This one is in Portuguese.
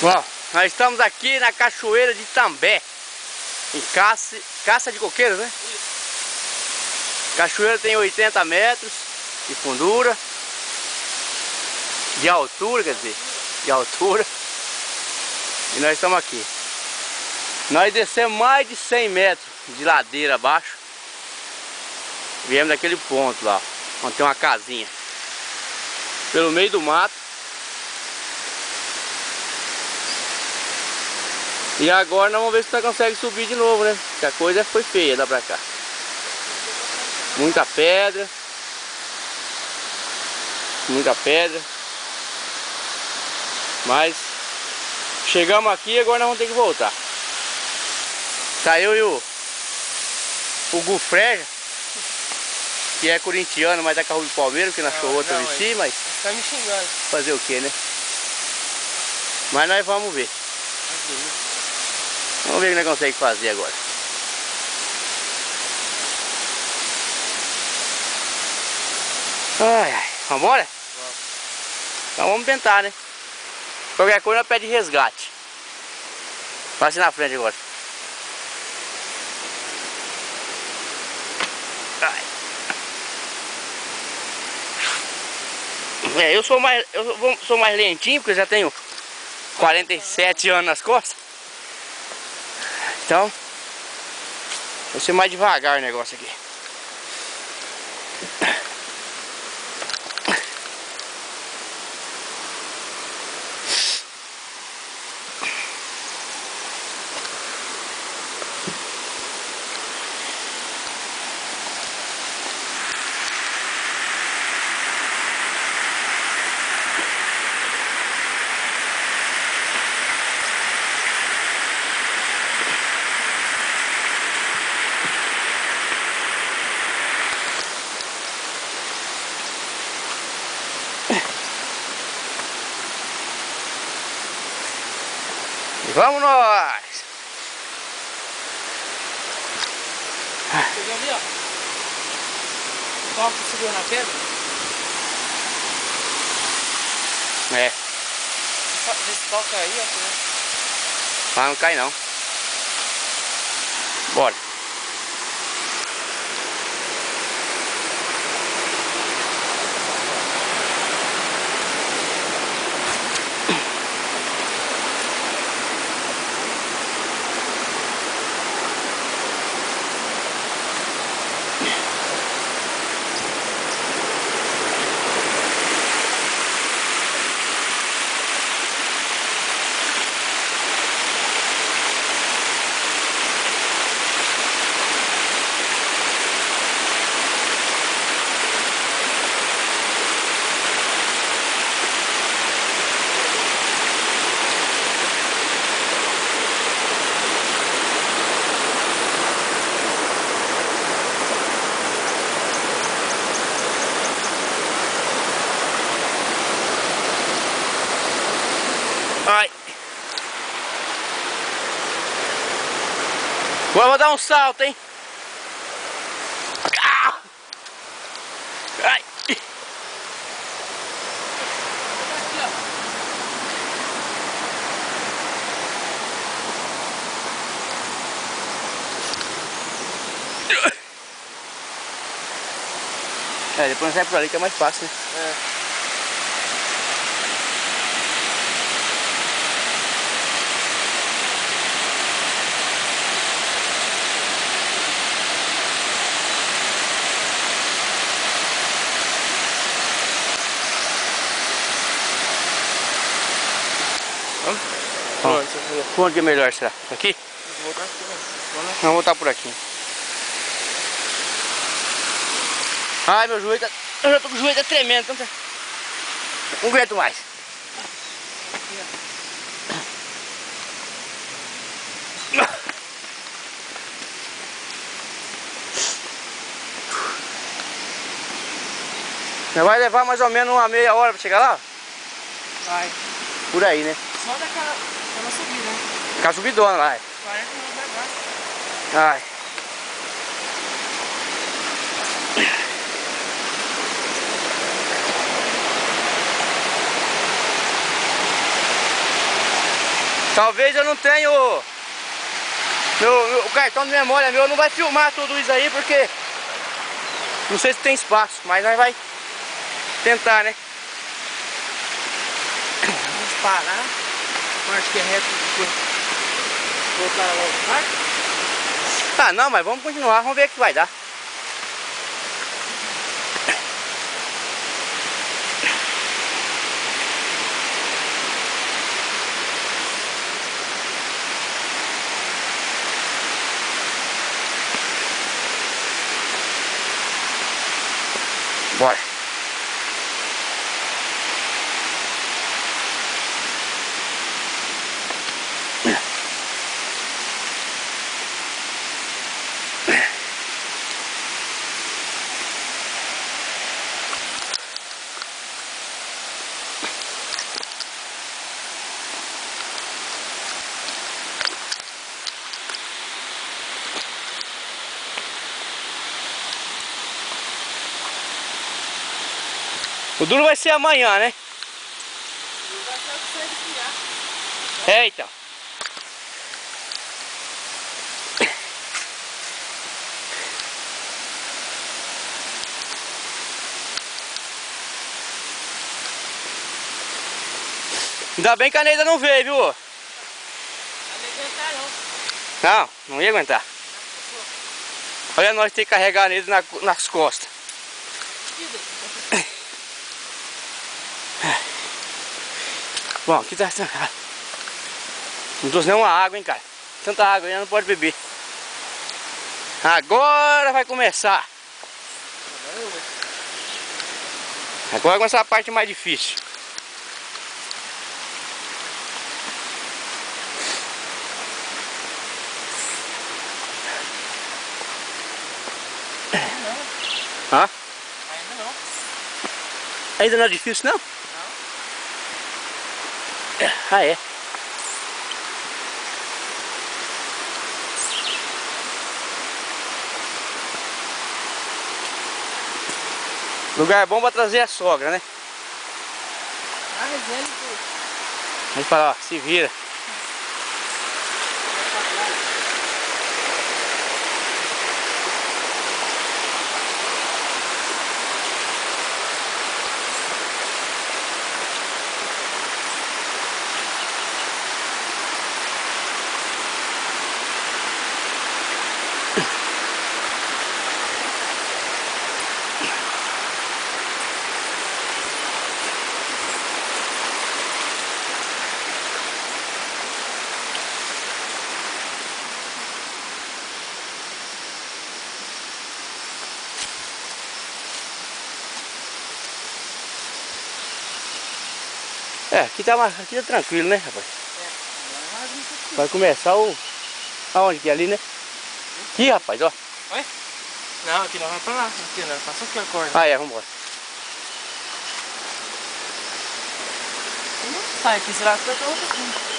Bom, nós estamos aqui na Cachoeira de Itambé, em caça de coqueiros, né? Isso. Cachoeira tem 80 metros de fundura, de altura, quer dizer, de altura. E nós estamos aqui. Nós descemos mais de 100 metros de ladeira abaixo. Viemos daquele ponto lá, onde tem uma casinha. Pelo meio do mato. E agora nós vamos ver se nós conseguimos subir de novo, né? Porque a coisa foi feia lá pra cá. Muita pedra. Muita pedra. Mas chegamos aqui e agora nós vamos ter que voltar. Tá eu e o Gufreja, que é corintiano, mas tá com a Rua do Palmeiras, que nós achou outro em si, mas tá me xingando. Fazer o que, né? Mas nós vamos ver. Vamos ver o que nós conseguimos fazer agora. Ai, ai. Vambora? Vamos. Então vamos tentar, né? Qualquer coisa nós pede resgate. Passe na frente agora. Ai. Eu sou mais lentinho, porque eu já tenho 47 anos nas costas. Então, vai ser mais devagar o negócio aqui. Vamos nós! Você viu ali, ó? O toque que subiu na pedra? É. Esse toque aí, ó. Ah, não cai não. Bora. Ai. Agora eu vou dar um salto, hein? Ai. É, depois nós sai por ali que é mais fácil, né? É. Por onde é melhor, será? Aqui? Vou voltar aqui, né? Vamos voltar por aqui. Ai, meu joelho tá... Eu já tô com o joelho tá tremendo, então não aguento mais. Vai levar mais ou menos uma meia hora pra chegar lá? Vai. Por aí, né? Só daquela subida, né? Aquela subidona lá. 40 minutos vai. Ai. Talvez eu não tenha o cartão de memória meu não vai filmar tudo isso aí, porque não sei se tem espaço, mas nós vai tentar, né? Vamos parar. Acho que é reto depois. Voltar logo, vai? Ah, não, mas vamos continuar, vamos ver o que vai dar. Bora. O duro vai ser amanhã, né? Vai ser o que sai de criar. É, então. Ainda bem que a Neida não veio, viu? Não vai aguentar não. Não, não ia aguentar. Olha nós ter que carregar a Neida nas costas. Bom, aqui tá... Não trouxe nenhuma água, hein, cara. Tanta água aí não pode beber. Agora vai começar. Agora vai começar a parte mais difícil. Hã? Ainda não. Ainda não é difícil, não? Não. Ah, é. Lugar bom pra trazer a sogra, né? A resenha do... Vamos falar, ó, se vira. É, aqui tá tranquilo, né, rapaz? Vai começar o... Aonde que é ali, né? Aqui, rapaz, ó. Oi? Não, aqui não vai pra lá. Aqui não, passa aqui a corda. Ah, é, vambora. Sai aqui, será que eu tô um pouquinho?